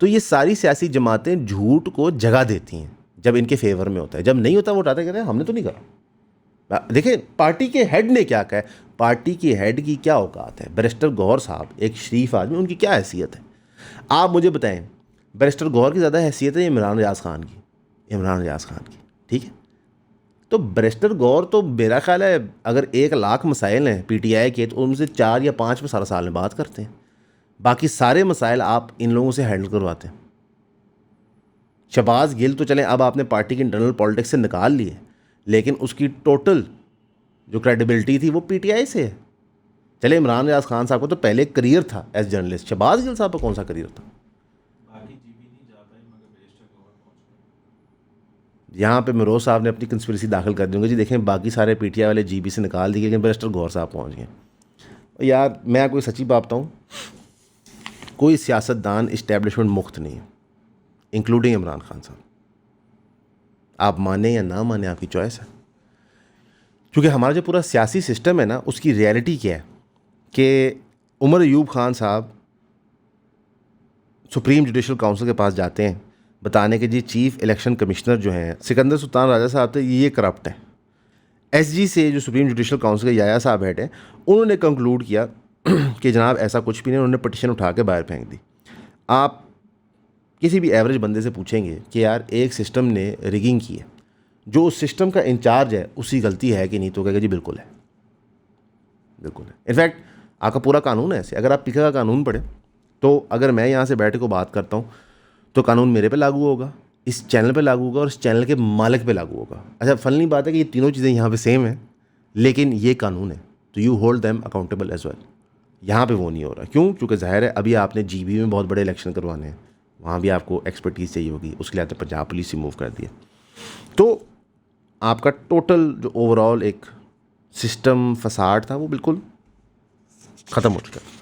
तो ये सारी सियासी जमातें झूठ को जगह देती हैं जब इनके फेवर में होता है, जब नहीं होता वो उठाते कहते हैं हमने तो नहीं करा। देखें पार्टी के हेड ने क्या कहा है, पार्टी के हेड की क्या औकात है। बैरिस्टर गौहर साहब एक शरीफ आदमी, उनकी क्या हैसियत है आप मुझे बताएं। बैरिस्टर गौहर की ज़्यादा हैसियत है इमरान रियाज खान की, इमरान रियाज खान की। ठीक है, तो बैरिस्टर गौहर तो मेरा ख्याल है अगर 1 लाख मसाइल हैं पीटीआई के, तो उनसे 4 या 5 में सारा साल में बात करते हैं, बाकी सारे मसाइल आप इन लोगों से हैंडल करवाते हैं। शहबाज गिल तो चलें अब आपने पार्टी की इंटरनल पॉलिटिक्स से निकाल लिए, लेकिन उसकी टोटल जो क्रेडिबिलिटी थी वो पीटीआई से है। चले इमरान रियाज खान साहब को तो पहले करियर था एज जर्नलिस्ट, शहबाज गिल साहब का कौन सा करियर था। यहाँ पे मरोज साहब ने अपनी कंस्पिरेसी दाखिल कर दूँगा जी, देखें बाकी सारे पीटीआई वाले जीबी से निकाल दिए, लेकिन बैरिस्टर गौहर साहब पहुँच गए। यार मैं कोई सच्ची बात बताऊँ, कोई सियासतदान इस्टेब्लिशमेंट मुक्त नहीं है, इंक्लूडिंग इमरान खान साहब। आप माने या ना माने आपकी चॉइस है, क्योंकि हमारा जो पूरा सियासी सिस्टम है ना, उसकी रियलिटी क्या है कि उमर अयूब खान साहब सुप्रीम जुडिशल काउंसिल के पास जाते हैं बताने के जी चीफ इलेक्शन कमिश्नर जो हैं सिकंदर सुल्तान राजा साहब थे, ये करप्ट हैं। एसजी से जो सुप्रीम जुडिशल काउंसिल के याया साहब हेड हैं, उन्होंने कंक्लूड किया कि जनाब ऐसा कुछ भी नहीं, उन्होंने पटिशन उठा के बाहर फेंक दी। आप किसी भी एवरेज बंदे से पूछेंगे कि यार एक सिस्टम ने रिगिंग की है, जो उस सिस्टम का इंचार्ज है उसकी गलती है कि नहीं, तो कहेगा जी बिल्कुल है, बिल्कुल है। इनफैक्ट आपका पूरा कानून है ऐसे, अगर आप पीछे का कानून पढ़ें तो अगर मैं यहाँ से बैठ को बात करता हूँ तो कानून मेरे पे लागू होगा, इस चैनल पे लागू होगा और इस चैनल के मालिक पे लागू होगा। अच्छा, फनी बात है कि ये तीनों चीज़ें यहाँ पे सेम हैं, लेकिन ये कानून है तो you hold them accountable as well. यहाँ पे वो नहीं हो रहा। क्यों? क्योंकि ज़ाहिर है अभी आपने जीबी में बहुत बड़े इलेक्शन करवाने हैं, वहाँ भी आपको एक्सपर्टीज़ चाहिए होगी, उसके लिए आपने पंजाब पुलिस से मूव कर दिया, तो आपका टोटल जो ओवरऑल एक सिस्टम फसाड था वो बिल्कुल ख़त्म हो चुका है।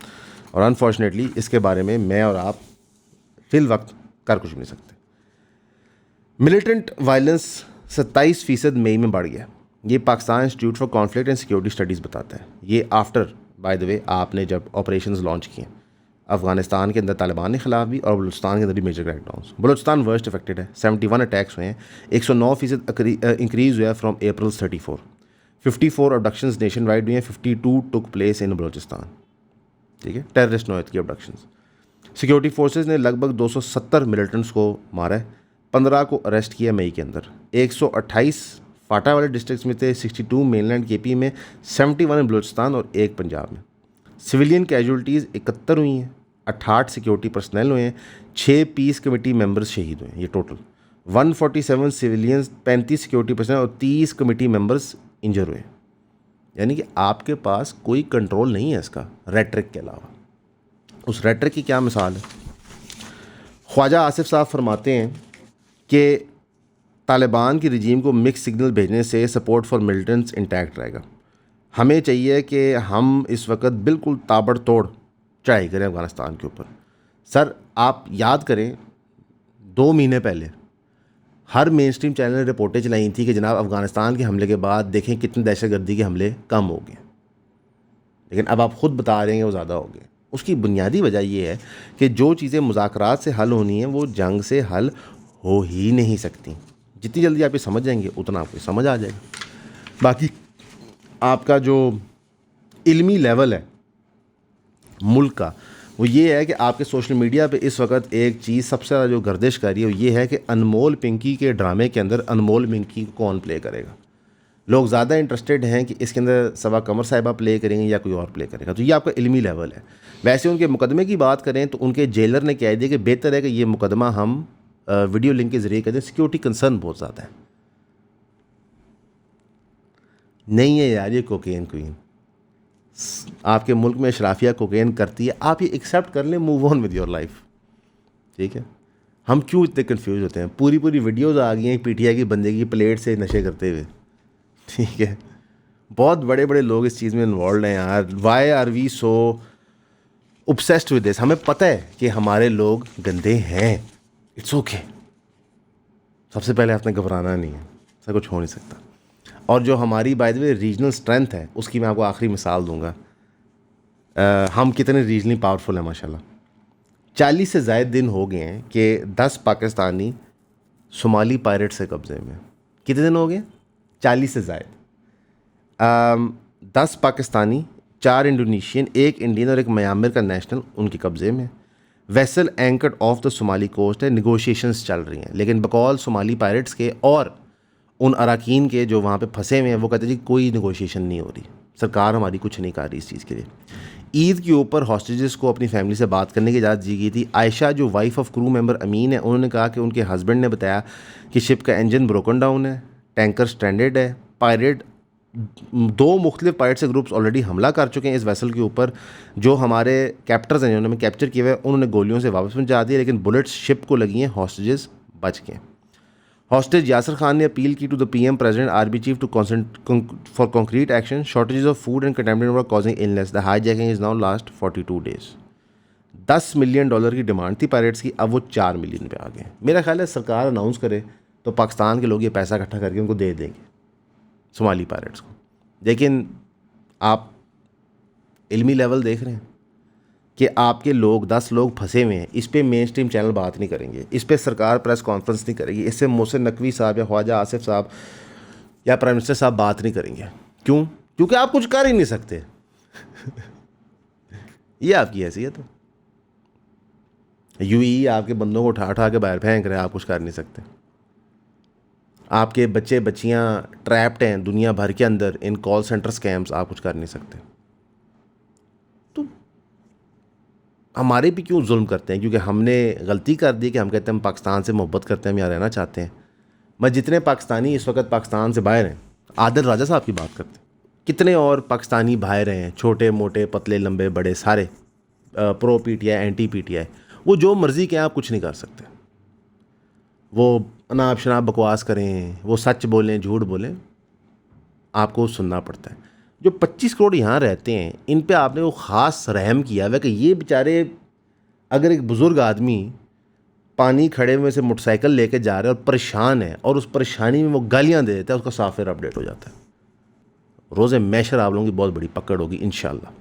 और अनफॉर्चुनेटली इसके बारे में मैं और आप फिल वक्त कर कुछ भी नहीं सकते। मिलिटेंट वायलेंस 27% मई में बढ़ गया, ये Pakistan institute for conflict and security studies बताता है। ये आफ्टर बाय द वे आपने जब ऑपरेशंस लॉन्च किए अफ़गानिस्तान के अंदर तालिबान के ख़िलाफ़ भी और बलूचिस्तान के अंदर भी मेजर क्रैकडाउन्स। बलूचिस्तान वर्स्ट अफेक्टेड है, 71 अटैक्स हुए हैं, 109% इंक्रीज़ हुआ है from April 34। 54 abductions nation wide हुई हैं, 52 टुक प्लेस इन बलूचिस्तान। ठीक है, टेररिस्ट नौयत की अबडक्शंस। सिक्योरिटी फोर्सेज ने लगभग 270 मिलिटेंट्स को मारा है, 15 को अरेस्ट किया मई के अंदर। 128 फाटा वाले डिस्ट्रिक्ट्स में थे, 62 मेनलैंड केपी में, 71 बलूचिस्तान और 1 पंजाब में। सिविलियन कैजुअल्टीज़ 71 हुई हैं, 68 सिक्योरिटी पर्सनल हुए हैं, 6 पीस कमेटी मेंबर्स शहीद हुए हैं। ये टोटल 147 सिविलियंस, 35 सिक्योरिटी पर्सनल और 30 कमेटी मेंबर्स इंजर हुए। यानी कि आपके पास कोई कंट्रोल नहीं है इसका रेट्रिक के अलावा। उस रेट्रिक की क्या मिसाल है? ख्वाजा आसिफ साहब फरमाते हैं कि तालिबान की रजीम को मिक्स सिग्नल भेजने से सपोर्ट फॉर मिलिटेंट्स इंटैक्ट रहेगा। हमें चाहिए कि हम इस वक्त बिल्कुल ताबड़तोड़ चढ़ाई करें अफ़गानिस्तान के ऊपर। सर आप याद करें 2 महीने पहले हर मेन स्ट्रीम चैनल ने रिपोर्टें चलाई थी कि जनाब अफ़गानिस्तान के हमले के बाद देखें कितने दहशतगर्दी के हमले कम हो गए, लेकिन अब आप ख़ुद बता रहे हैं वो ज़्यादा हो गए। उसकी बुनियादी वजह ये है कि जो चीज़ें मुज़ाकरात से हल होनी हैं वो जंग से हल हो ही नहीं सकती। जितनी जल्दी आप ये समझ जाएंगे उतना आपको समझ आ जाएगा। बाकी आपका जो इल्मी लेवल है मुल्क का वो ये है कि आपके सोशल मीडिया पे इस वक्त एक चीज़ सबसे ज़्यादा जो गर्दिश कर रही है वो ये है कि अनमोल पिंकी के ड्रामे के अंदर अनमोल पिंकी को कौन प्ले करेगा। लोग ज़्यादा इंटरेस्टेड हैं कि इसके अंदर सबा कमर साहिबा प्ले करेंगे या कोई और प्ले करेगा। तो ये आपका इल्मी लेवल है। वैसे उनके मुकदमे की बात करें तो उनके जेलर ने कह दिया कि बेहतर है कि ये मुकदमा हम वीडियो लिंक के ज़रिए कर दें, सिक्योरिटी कंसर्न बहुत ज़्यादा है। नहीं है यार ये कोकेन क्वीन, आपके मुल्क में अशराफिया कोकेन करती है, आप ये एक्सेप्ट कर लें, move on with your life. ठीक है, हम क्यों इतने कंफ्यूज होते हैं? पूरी पूरी वीडियोस आ गई हैं पीटीआई की बंदे की प्लेट से नशे करते हुए। ठीक है, बहुत बड़े बड़े लोग इस चीज़ में इन्वॉल्व हैं यार। Why are we so obsessed with this? हमें पता है कि हमारे लोग गंदे हैं, इट्स ओके। सबसे पहले आपने घबराना नहीं है, ऐसा कुछ हो नहीं सकता। और जो हमारी bye the way regional strength है उसकी मैं आपको आखिरी मिसाल दूंगा। हम कितने रीजनली पावरफुल हैं माशाल्लाह। 40 से ज़ायद दिन हो गए हैं कि 10 पाकिस्तानी सोमाली पायरेट से कब्ज़े में। कितने दिन हो गए? 40 से ज़ायद। 10 पाकिस्तानी, 4 इंडोनेशियन, 1 इंडियन और 1 म्यांमार का नेशनल उनके कब्ज़े में। Vessel anchored off the Somali coast है, निगोशिएशंस चल रही हैं, लेकिन बकौल सोमाली पायरेट्स के और उन अरकान के जो वहाँ पे फंसे हुए हैं वो कहते हैं जी कोई निगोशिएशन नहीं हो रही, सरकार हमारी कुछ नहीं कर रही इस चीज़ के लिए। ईद के ऊपर हॉस्टेजेस को अपनी फैमिली से बात करने की इजाज़त दी गई थी। आयशा जो वाइफ ऑफ क्रू मेंबर अमीन है, उन्होंने कहा कि उनके हस्बैंड ने बताया कि शिप का इंजन ब्रोकन डाउन है, टैंकर स्ट्रैंडेड है, पायरेट 2 मुख्तलिफ पायरेट से ग्रुप्स ऑलरेडी हमला कर चुके हैं इस वेसल के ऊपर। जो हमारे कैप्टर्स हैं जिन्होंने कैप्चर किए हुए उन्होंने गोलियों से वापस पहुँचा दिए, लेकिन बुलेट्स शिप को लगी हैं, हॉस्टेजेस बच गए। हॉस्टेज यासर खान ने अपील की to the PM president RB chief too for concrete action. Shortages of food and contaminated water causing illness, the hijacking is now last 42 days. $10 million की डिमांड थी pirates की, अब वो 4 मिलियन पे आ गए। मेरा ख्याल है सरकार अनाउंस करे तो पाकिस्तान के लोग ये पैसा इकट्ठा करके उनको दे देंगे सोमाली पायरेट्स को। लेकिन आप इल्मी लेवल देख रहे हैं कि आपके लोग 10 लोग फंसे हुए हैं, इस पे मेन स्ट्रीम चैनल बात नहीं करेंगे, इस पे सरकार प्रेस कॉन्फ्रेंस नहीं करेगी, इससे मोहसिन नकवी साहब या ख्वाजा आसिफ साहब या प्राइम मिनिस्टर साहब बात नहीं करेंगे। क्यों? क्योंकि आप कुछ कर ही नहीं सकते। ये आपकी हैसियत है। यूएई आपके बंदों को उठा उठा के बाहर फेंक रहे हैं, आप कुछ कर नहीं सकते। आपके बच्चे बच्चियां ट्रैप्ड हैं दुनिया भर के अंदर इन कॉल सेंटर स्कैम्स, आप कुछ कर नहीं सकते। तो हमारे भी क्यों जुल्म करते हैं? क्योंकि हमने गलती कर दी कि हम कहते हैं हम पाकिस्तान से मोहब्बत करते हैं, हम यहाँ रहना चाहते हैं। मैं जितने पाकिस्तानी इस वक्त पाकिस्तान से बाहर हैं, आदिल राजा साहब की बात करते हैं, कितने और पाकिस्तानी बाहर हैं, छोटे मोटे पतले लंबे बड़े सारे, प्रो पीटीआई एंटी पीटीआई, वो जो मर्ज़ी के आप कुछ नहीं कर सकते। वो अनाप शनाप बकवास करें, वो सच बोलें झूठ बोलें, आपको सुनना पड़ता है। जो 25 करोड़ यहाँ रहते हैं, इन पे आपने वो ख़ास रहम किया हुआ कि ये बेचारे, अगर एक बुज़ुर्ग आदमी पानी खड़े में से मोटरसाइकिल लेके जा रहे हैं और परेशान है और उस परेशानी में वो गालियाँ दे देता है, उसका सॉफ्टवेयर अपडेट हो जाता है। रोज़े मैशर आप लोगों की बहुत बड़ी पकड़ होगी इंशाल्लाह।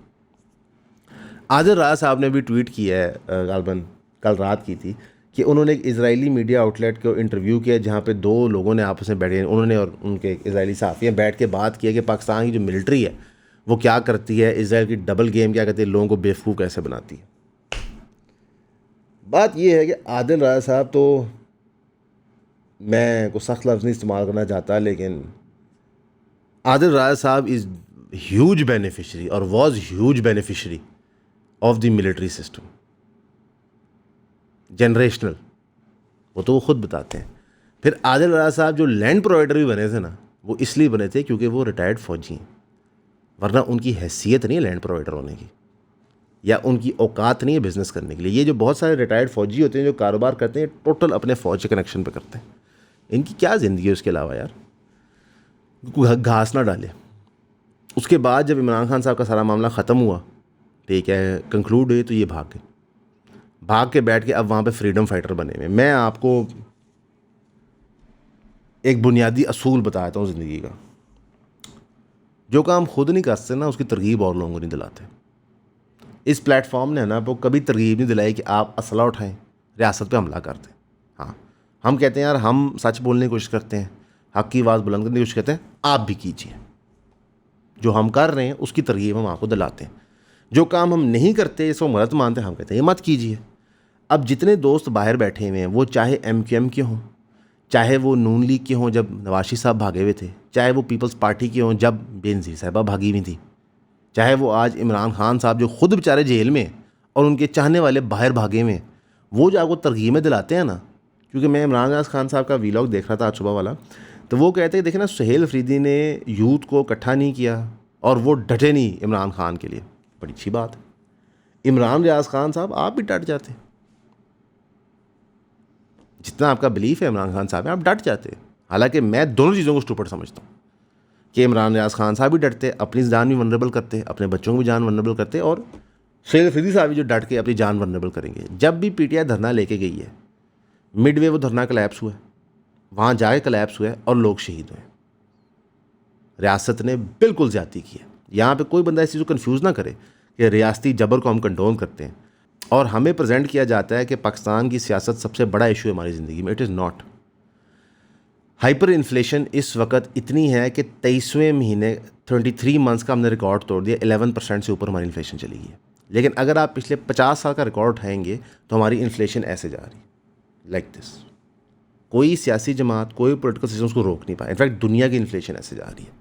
आदिल राजा साहब ने भी ट्वीट किया है, गालबन कल रात की थी, कि उन्होंने एक इजरायली मीडिया आउटलेट को इंटरव्यू किया जहाँ पे 2 लोगों ने आपस में बैठे, उन्होंने और उनके इजरायली सहाफ़ी बैठ के बात किया कि पाकिस्तान की जो मिलिट्री है वो क्या करती है, इसराइल की डबल गेम क्या करती है, लोगों को बेवकूफ़ कैसे बनाती है। बात यह है कि आदिल राजा साहब, तो मैं कोई सख्त लफ्ज़ नहीं इस्तेमाल करना चाहता, लेकिन आदिल राजा साहब इज़ ह्यूज बेनिफिशरी और was huge beneficiary of the military system, generational, वो तो वो ख़ुद बताते हैं। फिर आदिल राजा साहब जो लैंड प्रोवाइडर भी बने थे ना, वो इसलिए बने थे क्योंकि वो रिटायर्ड फ़ौजी हैं, वरना उनकी हैसियत नहीं है लैंड प्रोवाइडर होने की, या उनकी औकात नहीं है बिज़नेस करने के लिए। ये जो बहुत सारे रिटायर्ड फ़ौजी होते हैं जो कारोबार करते हैं, टोटल अपने फ़ौज के कनेक्शन पे करते हैं। इनकी क्या ज़िंदगी है उसके अलावा यार, कोई घास ना डाले। उसके बाद जब इमरान खान साहब का सारा मामला ख़त्म हुआ, ठीक है, कंक्लूड हुई, तो ये भाग के बैठ के अब वहाँ पे फ्रीडम फाइटर बने हुए। मैं आपको एक बुनियादी असूल बताता हूँ ज़िंदगी का, जो काम खुद नहीं कर सकते ना, उसकी तरगीब और लोगों को नहीं दिलाते। इस प्लेटफॉर्म ने ना आपको कभी तरगीब नहीं दिलाई कि आप असला उठाएं, रियासत पे हमला कर दें। हाँ, हम कहते हैं यार हम सच बोलने की कोशिश करते हैं, हक़ की आवाज़ बुलंद करने की कोशिश करते हैं, आप भी कीजिए। जो हम कर रहे हैं उसकी तरगीब हम आपको दिलाते हैं। जो काम हम नहीं करते, इसको गलत मानते हैं, हम कहते हैं ये मत कीजिए। अब जितने दोस्त बाहर बैठे हुए हैं, वो चाहे MQM के हों, चाहे वो नून लीग के हों जब नवाज शरीफ साहब भागे हुए थे, चाहे वो पीपल्स पार्टी के हों जब बेनज़ीर साहिबा भागी हुई थी, चाहे वो आज इमरान खान साहब जो खुद बेचारे जेल में और उनके चाहने वाले बाहर भागे हुए, वो जो आपको तरगीबें दिलाते हैं ना। क्योंकि मैं इमरान खान साहब का वीलॉग देख रहा था आज सुबह वाला, तो वो कहते हैं देखे ना, सुहेल अफरीदी ने यूथ को इकट्ठा नहीं किया और वो डटे नहीं इमरान खान के लिए। बड़ी अच्छी बात है। इमरान रियाज खान साहब, आप भी डट जाते, जितना आपका बिलीफ है इमरान खान साहब में, आप डट जाते। हालांकि मैं दोनों चीज़ों को स्टूपिड समझता हूँ कि इमरान रियाज खान साहब भी डटते, अपनी जान भी वनरेबल करते, अपने बच्चों को भी जान वनरेबल करते, और सुहेल अफरीदी साहब भी जो डट के अपनी जान वनरेबल करेंगे। जब भी PTI धरना लेके गई है, मिडवे वो धरना कलैप्स हुआ है, वहाँ जाके कलैप्स हुआ है और लोग शहीद हुए। रियासत ने बिल्कुल ज़्यादती की है। यहाँ पे कोई बंदा इस चीज़ को कन्फ्यूज़ ना करे कि रियासती जबर को हम कंडोन करते हैं और हमें प्रेजेंट किया जाता है कि पाकिस्तान की सियासत सबसे बड़ा इशू है हमारी ज़िंदगी में। It is not. Hyper inflation इस वक्त इतनी है कि 23वें महीने 23 मंथ्स का हमने रिकॉर्ड तोड़ दिया। 11% से ऊपर हमारी इन्फ्लेशन चली गई है। लेकिन अगर आप पिछले 50 साल का रिकॉर्ड उठाएंगे तो हमारी इन्फ्लेशन ऐसे जा रही, लाइक दिस। कोई सियासी जमात, कोई पॉलिटिकल सिस्टम उसको रोक नहीं पाया। इनफैक्ट दुनिया की इन्फ्लेशन ऐसे जा रही है।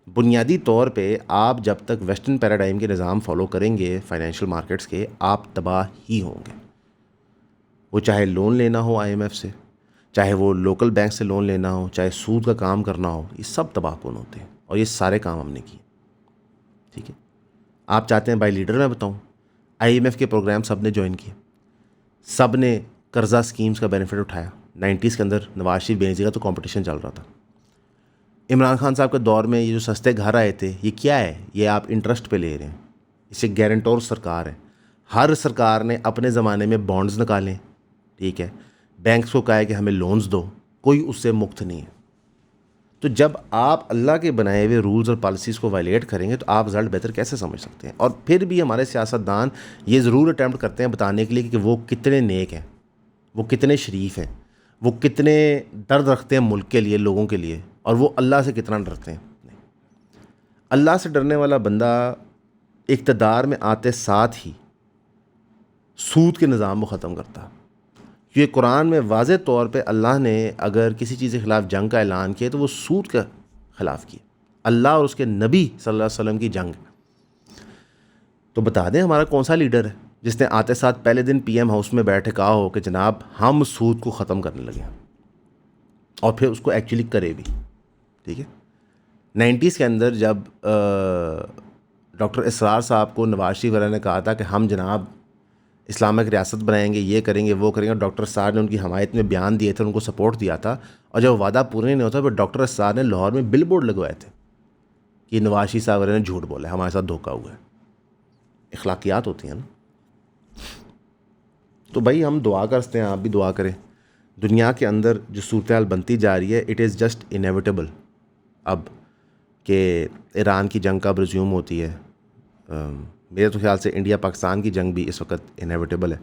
बुनियादी तौर पे आप जब तक वेस्टर्न पैराडाइम के निज़ाम फॉलो करेंगे फाइनेंशियल मार्केट्स के, आप तबाह ही होंगे। वो चाहे लोन लेना हो IMF से, चाहे वो लोकल बैंक से लोन लेना हो, चाहे सूद का काम करना हो, ये सब तबाहकुन होते हैं। और ये सारे काम हमने किए, ठीक है। आप चाहते हैं बाई लीडर मैं बताऊँ, IMF के प्रोग्राम सब ने ज्वाइन किए, सब ने कर्जा स्कीम्स का बेनिफिट उठाया। 90s के अंदर नवाज शरीफ बेनज़ीर का तो कंपटीशन चल रहा था। इमरान खान साहब के दौर में ये जो सस्ते घर आए थे, ये क्या है? ये आप इंटरेस्ट पे ले रहे हैं। इसे गारंटोर सरकार है। हर सरकार ने अपने ज़माने में बॉन्ड्स निकालें, ठीक है, बैंक्स को कहा है कि हमें लोन्स दो, कोई उससे मुक्त नहीं है। तो जब आप अल्लाह के बनाए हुए रूल्स और पॉलिसीज़ को वायलेट करेंगे तो आप रिज़ल्ट बेहतर कैसे समझ सकते हैं? और फिर भी हमारे सियासतदान ये ज़रूर अटैम्प्ट करते हैं बताने के लिए कि वो कितने नेक हैं, वो कितने शरीफ हैं, वो कितने दर्द रखते हैं मुल्क के लिए, लोगों के लिए, और वो अल्लाह से कितना डरते हैं। नहीं, अल्लाह से डरने वाला बंदा इक़्तिदार में आते साथ ही सूद के निज़ाम को ख़त्म करता। क्योंकि कुरान में वाज़े तौर पे अल्लाह ने अगर किसी चीज़ के ख़िलाफ़ जंग का ऐलान किया तो वो सूद के ख़िलाफ़ किया, अल्लाह और उसके नबी सल्लल्लाहु अलैहि वसल्लम की जंग। तो बता दें हमारा कौन सा लीडर है जिसने आते साथ पहले दिन पीएम हाउस में बैठे कहा हो कि जनाब हम सूद को ख़त्म करने लगे, और फिर उसको एक्चुअली करे भी। ठीक है, 90s के अंदर जब डॉक्टर इसरार साहब को नवाज शरीफ वगैरह ने कहा था कि हम जनाब इस्लामिक रियासत बनाएंगे, ये करेंगे, वो करेंगे, डॉक्टर साहब ने उनकी हमायत में बयान दिए थे, उनको सपोर्ट दिया था, और जब वादा पूरे नहीं होता फिर डॉक्टर साहब ने लाहौर में बिल बोर्ड लगवाए थे कि नवाज शरीफ साहब वगैरह ने झूठ बोला है, हमारे साथ धोखा हुआ है। इखलाकियात होती हैं ना। तो भाई हम दुआ करते हैं, आप भी दुआ करें। दुनिया के अंदर जो सूरत हाल बनती जा रही है, इट इज़ जस्ट इनेविटेबल अब कि ईरान की जंग कब रिज्यूम होती है। मेरे तो ख्याल से इंडिया पाकिस्तान की जंग भी इस वक्त इनेविटेबल है।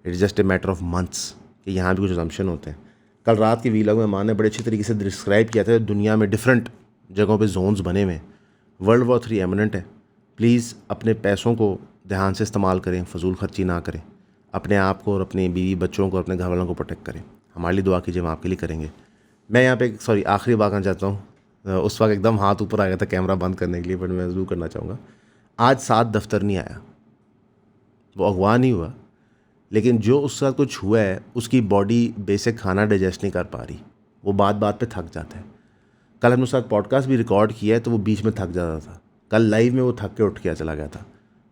It is just a matter of months कि यहाँ भी कुछ असम्पशन होते हैं। कल रात की वीलॉग में मां ने बड़े अच्छी तरीके से डिस्क्राइब किया था, दुनिया में डिफरेंट जगहों पे जोन्स बने हुए हैं। वर्ल्ड वॉर 3 एमिनेंट है। प्लीज़ अपने पैसों को ध्यान से इस्तेमाल करें, फजूल खर्ची ना करें, अपने आप को और अपनी बीवी बच्चों को, अपने घर वालों को प्रोटेक्ट करें। हमारे लिए दुआ कीजिए, हम आपके लिए करेंगे। मैं यहाँ पे आखिरी बात करना चाहता हूँ। उस वक्त एकदम हाथ ऊपर आ गया था कैमरा बंद करने के लिए, बट मैं ज़रूर करना चाहूँगा। आज 7 दफ्तर नहीं आया, वो अगवा नहीं हुआ, लेकिन जो उसके साथ कुछ हुआ है उसकी बॉडी बेसिक खाना डाइजेस्ट नहीं कर पा रही, वो बात बात पे थक जाता है। कल हमने उसके साथ पॉडकास्ट भी रिकॉर्ड किया है तो वो बीच में थक जाता था। कल लाइव में वो थक के उठ के चला गया था,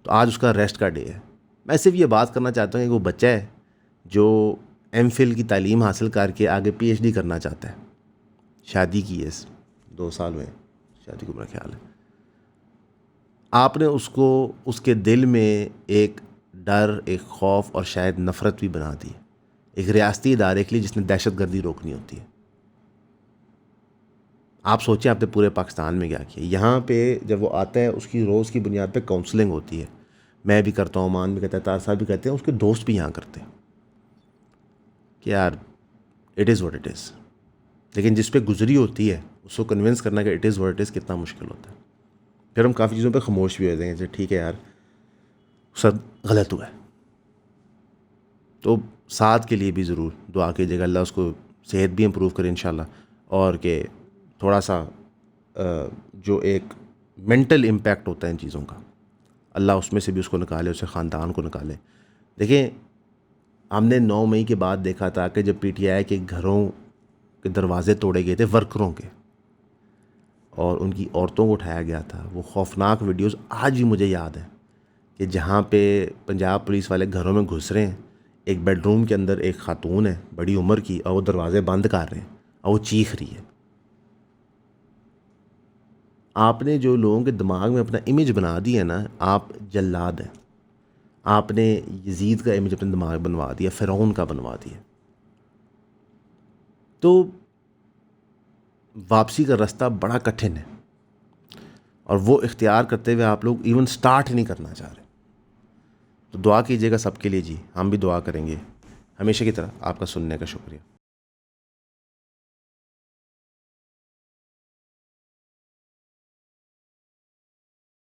तो आज उसका रेस्ट का डे है। मैं सिर्फ ये बात करना चाहता हूँ कि वो बच्चा है जो एमफिल की तालीम हासिल करके आगे पीएचडी करना चाहता है। शादी की है, 2 साल हुए शादी को, मेरा ख्याल है। आपने उसको उसके दिल में एक डर, एक खौफ और शायद नफ़रत भी बना दी, एक रियासती इदारे के लिए जिसने दहशतगर्दी रोकनी होती है। आप सोचें आपने पूरे पाकिस्तान में क्या किया। यहाँ पे जब वो आता है उसकी रोज़ की बुनियाद पे काउंसलिंग होती है। मैं भी करता हूँ, मान भी कहता है, तार साहब भी कहते हैं, उसके दोस्त भी यहाँ करते हैं कि यार it is what it is. लेकिन जिस पे गुजरी होती है उसको कन्विंस करना कि it is what it is कितना मुश्किल होता है। फिर हम काफ़ी चीज़ों पे खामोश भी हो जाते हैं, जैसे ठीक है यार सब गलत हुआ है। तो साथ के लिए भी ज़रूर दुआ कीजिएगा, अल्लाह उसको सेहत भी इम्प्रूव करे इंशाल्लाह, और कि थोड़ा सा जो एक मेंटल इम्पैक्ट होता है इन चीज़ों का, अल्लाह उसमें से भी उसको निकाले, उससे ख़ानदान को निकाले। देखिए हमने 9 मई के बाद देखा था कि जब पीटीआई के घरों के दरवाज़े तोड़े गए थे वर्करों के, और उनकी औरतों को उठाया गया था, वो खौफनाक वीडियोस आज भी मुझे याद है कि जहाँ पे पंजाब पुलिस वाले घरों में घुस रहे हैं, एक बेडरूम के अंदर एक खातून है बड़ी उम्र की, और वो दरवाज़े बंद कर रहे हैं और वो चीख रही है। आपने जो लोगों के दिमाग में अपना इमेज बना दी है ना, आप जल्लाद हैं। आपने यजीद का इमेज अपने दिमाग बनवा दिया, फ़िरौन का बनवा दिया। तो वापसी का रास्ता बड़ा कठिन है, और वो इख्तियार करते हुए आप लोग इवन स्टार्ट ही नहीं करना चाह रहे। तो दुआ कीजिएगा सबके लिए जी, हम भी दुआ करेंगे। हमेशा की तरह आपका सुनने का शुक्रिया।